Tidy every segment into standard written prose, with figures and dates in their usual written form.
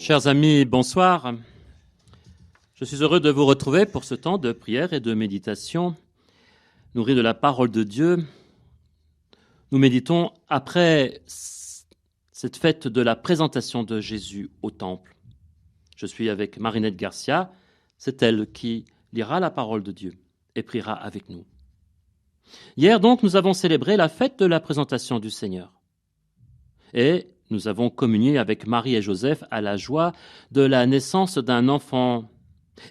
Chers amis, bonsoir. Je suis heureux de vous retrouver pour ce temps de prière et de méditation. Nourris de la parole de Dieu, nous méditons après cette fête de la présentation de Jésus au temple. Je suis avec Marinette Garcia, c'est elle qui lira la parole de Dieu et priera avec nous. Hier donc, nous avons célébré la fête de la présentation du Seigneur. Et nous avons communié avec Marie et Joseph à la joie de la naissance d'un enfant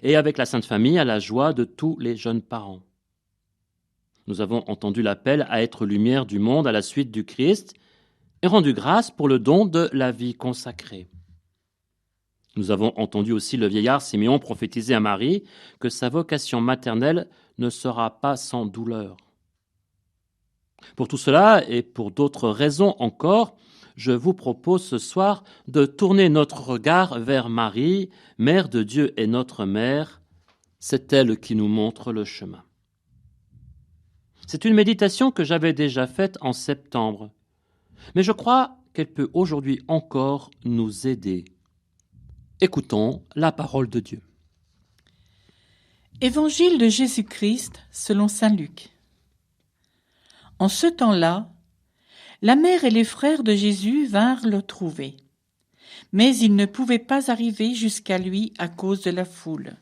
et avec la Sainte Famille à la joie de tous les jeunes parents. Nous avons entendu l'appel à être lumière du monde à la suite du Christ et rendu grâce pour le don de la vie consacrée. Nous avons entendu aussi le vieillard Siméon prophétiser à Marie que sa vocation maternelle ne sera pas sans douleur. Pour tout cela et pour d'autres raisons encore, je vous propose ce soir de tourner notre regard vers Marie, Mère de Dieu et notre Mère. C'est elle qui nous montre le chemin. C'est une méditation que j'avais déjà faite en septembre, mais je crois qu'elle peut aujourd'hui encore nous aider. Écoutons la parole de Dieu. Évangile de Jésus-Christ selon saint Luc. En ce temps-là, la mère et les frères de Jésus vinrent le trouver, mais ils ne pouvaient pas arriver jusqu'à lui à cause de la foule.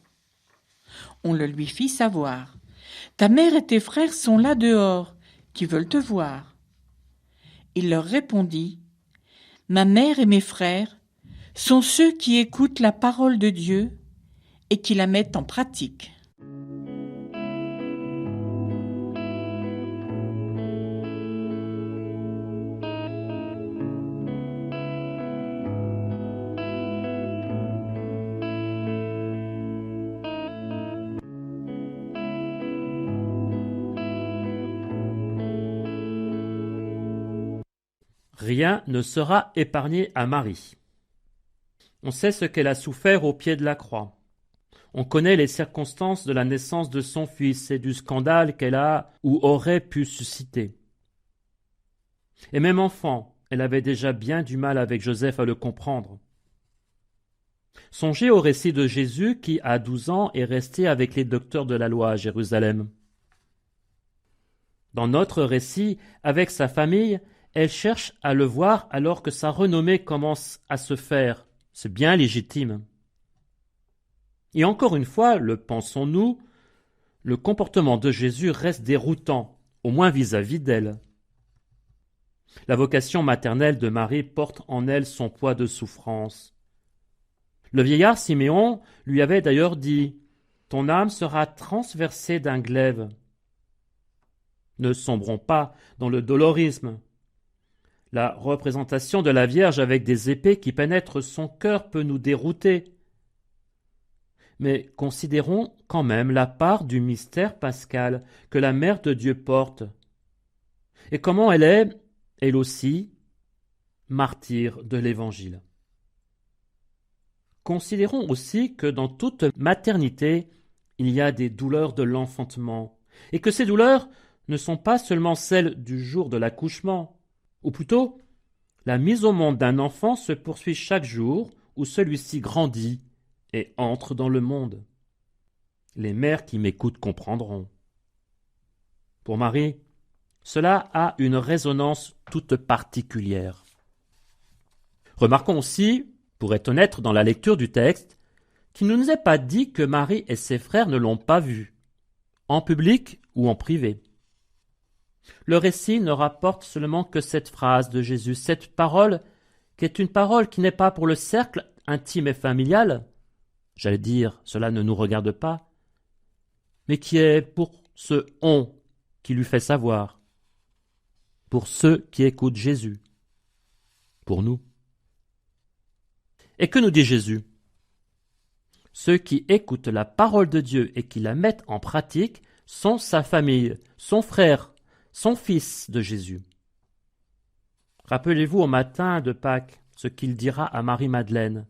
On le lui fit savoir. « Ta mère et tes frères sont là dehors, qui veulent te voir. » Il leur répondit, « Ma mère et mes frères sont ceux qui écoutent la parole de Dieu et qui la mettent en pratique. » Rien ne sera épargné à Marie. On sait ce qu'elle a souffert au pied de la croix. On connaît les circonstances de la naissance de son fils et du scandale qu'elle a ou aurait pu susciter. Et même enfant, elle avait déjà bien du mal avec Joseph à le comprendre. Songez au récit de Jésus qui, à 12 ans, est resté avec les docteurs de la loi à Jérusalem. Dans notre récit, avec sa famille, elle cherche à le voir alors que sa renommée commence à se faire. C'est bien légitime. Et encore une fois, le pensons-nous, le comportement de Jésus reste déroutant, au moins vis-à-vis d'elle. La vocation maternelle de Marie porte en elle son poids de souffrance. Le vieillard Siméon lui avait d'ailleurs dit « Ton âme sera transversée d'un glaive. » Ne sombrons pas dans le dolorisme. La représentation de la Vierge avec des épées qui pénètrent son cœur peut nous dérouter. Mais considérons quand même la part du mystère pascal que la Mère de Dieu porte, et comment elle est, elle aussi, martyre de l'Évangile. Considérons aussi que dans toute maternité, il y a des douleurs de l'enfantement, et que ces douleurs ne sont pas seulement celles du jour de l'accouchement, ou plutôt, la mise au monde d'un enfant se poursuit chaque jour où celui-ci grandit et entre dans le monde. Les mères qui m'écoutent comprendront. Pour Marie, cela a une résonance toute particulière. Remarquons aussi, pour être honnête dans la lecture du texte, qu'il ne nous est pas dit que Marie et ses frères ne l'ont pas vue, en public ou en privé. Le récit ne rapporte seulement que cette phrase de Jésus, cette parole qui est une parole qui n'est pas pour le cercle intime et familial, j'allais dire, cela ne nous regarde pas, mais qui est pour ce « on » qui lui fait savoir, pour ceux qui écoutent Jésus, pour nous. Et que nous dit Jésus ? Ceux qui écoutent la parole de Dieu et qui la mettent en pratique sont sa famille, son frère, son fils de Jésus. Rappelez-vous au matin de Pâques ce qu'il dira à Marie-Madeleine.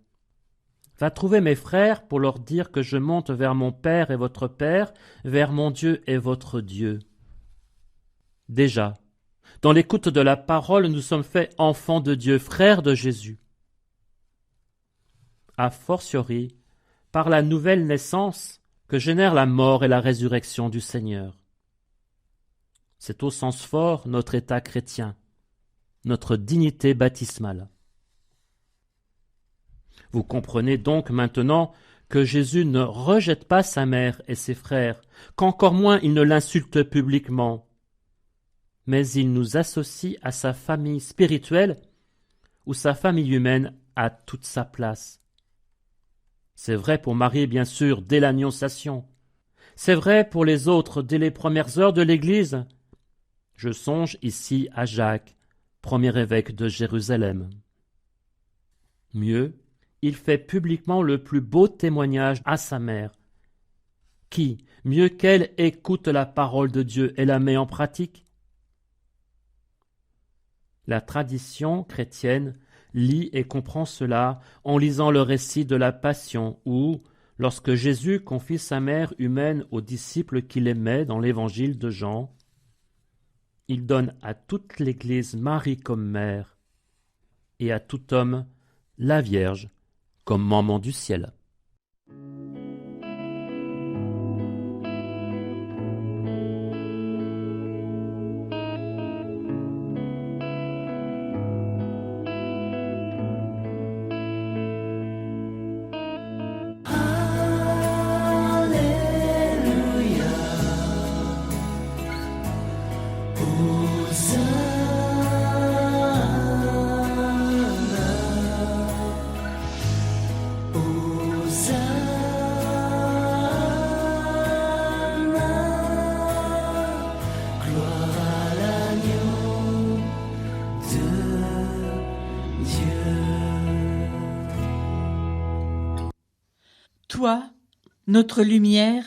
« Va trouver mes frères pour leur dire que je monte vers mon Père et votre Père, vers mon Dieu et votre Dieu. » Déjà, dans l'écoute de la parole, nous sommes faits enfants de Dieu, frères de Jésus. a fortiori par la nouvelle naissance que génère la mort et la résurrection du Seigneur. C'est au sens fort notre état chrétien, notre dignité baptismale. Vous comprenez donc maintenant que Jésus ne rejette pas sa mère et ses frères, qu'encore moins il ne l'insulte publiquement, mais il nous associe à sa famille spirituelle où sa famille humaine a toute sa place. C'est vrai pour Marie, bien sûr, dès l'Annonciation. C'est vrai pour les autres dès les premières heures de l'Église. Je songe ici à Jacques, premier évêque de Jérusalem. Mieux, il fait publiquement le plus beau témoignage à sa mère, qui, mieux qu'elle, écoute la parole de Dieu et la met en pratique. La tradition chrétienne lit et comprend cela en lisant le récit de la Passion où, lorsque Jésus confie sa mère humaine aux disciples qu'il aimait dans l'évangile de Jean, il donne à toute l'Église Marie comme mère et à tout homme la Vierge comme maman du ciel. Toi, notre lumière,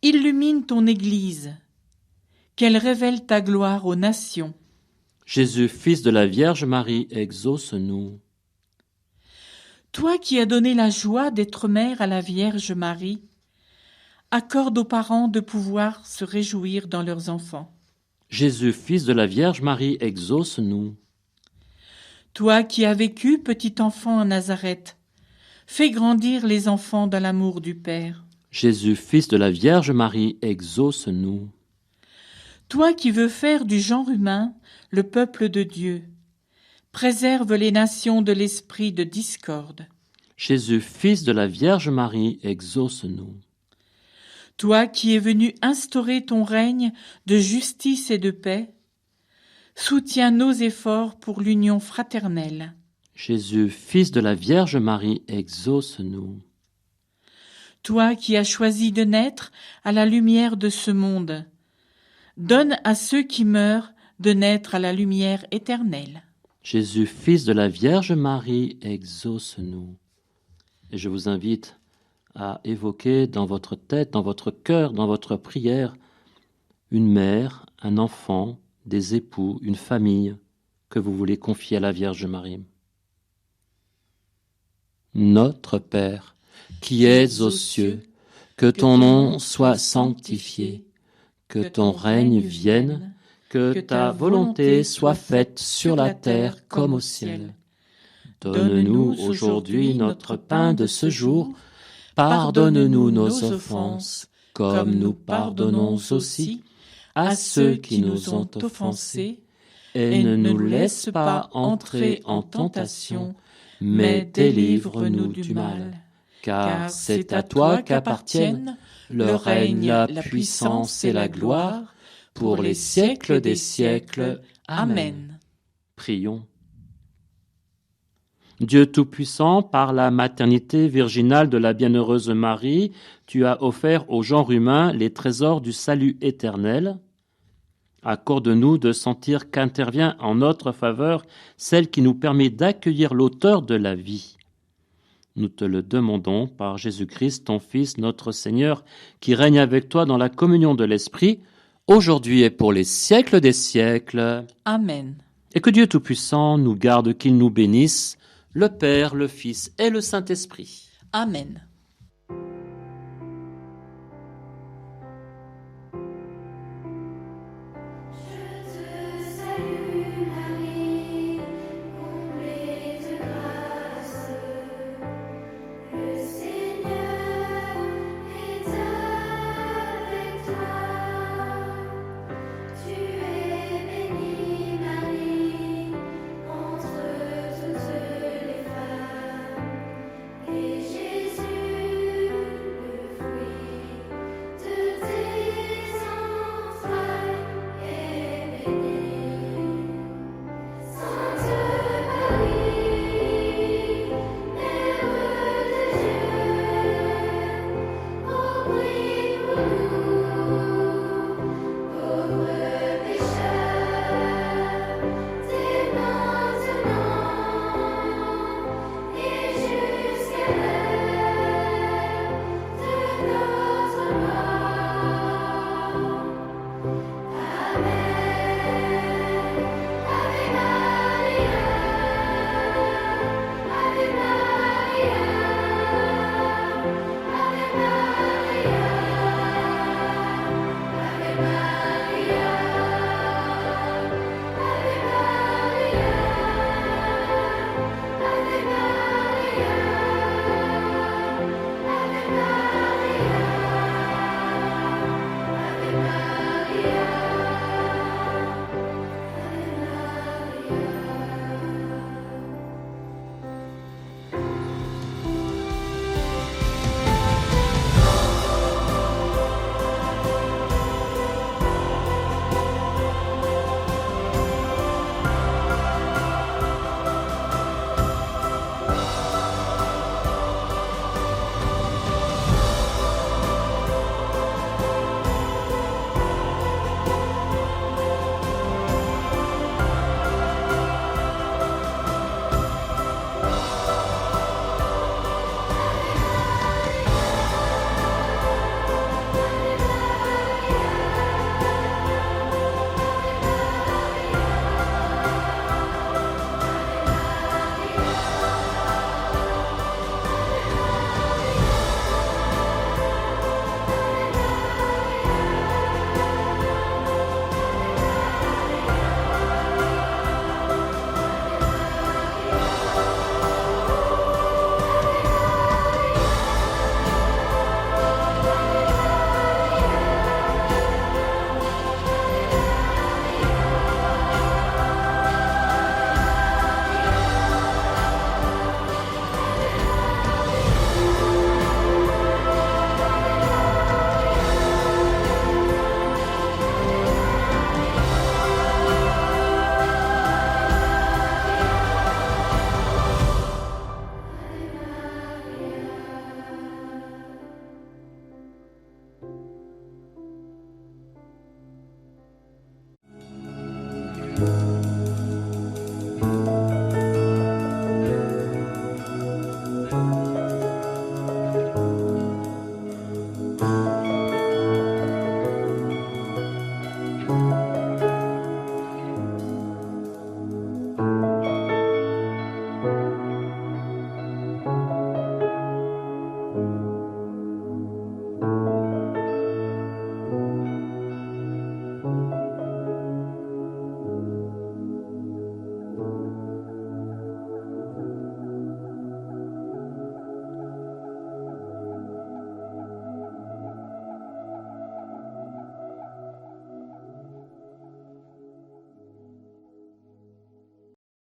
illumine ton Église, qu'elle révèle ta gloire aux nations. Jésus, fils de la Vierge Marie, exauce-nous. Toi qui as donné la joie d'être mère à la Vierge Marie, accorde aux parents de pouvoir se réjouir dans leurs enfants. Jésus, fils de la Vierge Marie, exauce-nous. Toi qui as vécu petit enfant à Nazareth, fais grandir les enfants dans l'amour du Père. Jésus, fils de la Vierge Marie, exauce-nous. Toi qui veux faire du genre humain le peuple de Dieu, préserve les nations de l'esprit de discorde. Jésus, fils de la Vierge Marie, exauce-nous. Toi qui es venu instaurer ton règne de justice et de paix, soutiens nos efforts pour l'union fraternelle. Jésus, fils de la Vierge Marie, exauce-nous. Toi qui as choisi de naître à la lumière de ce monde, donne à ceux qui meurent de naître à la lumière éternelle. Jésus, fils de la Vierge Marie, exauce-nous. Et je vous invite à évoquer dans votre tête, dans votre cœur, dans votre prière, une mère, un enfant, des époux, une famille que vous voulez confier à la Vierge Marie. Notre Père, qui es aux cieux, que ton nom soit sanctifié, que ton règne vienne, que ta volonté soit faite sur la terre comme au ciel. Donne-nous aujourd'hui notre pain de ce jour. Pardonne-nous nos offenses, comme nous pardonnons aussi à ceux qui nous ont offensés, et ne nous laisse pas entrer en tentation, mais délivre-nous du mal. Car c'est à toi qu'appartiennent le règne, la puissance et la gloire, pour les siècles des siècles. Amen. Prions. Dieu Tout-Puissant, par la maternité virginale de la bienheureuse Marie, tu as offert au genre humain les trésors du salut éternel. Accorde-nous de sentir qu'intervient en notre faveur celle qui nous permet d'accueillir l'auteur de la vie. Nous te le demandons par Jésus-Christ, ton Fils, notre Seigneur, qui règne avec toi dans la communion de l'Esprit, aujourd'hui et pour les siècles des siècles. Amen. Et que Dieu Tout-Puissant nous garde, qu'il nous bénisse, le Père, le Fils et le Saint-Esprit. Amen.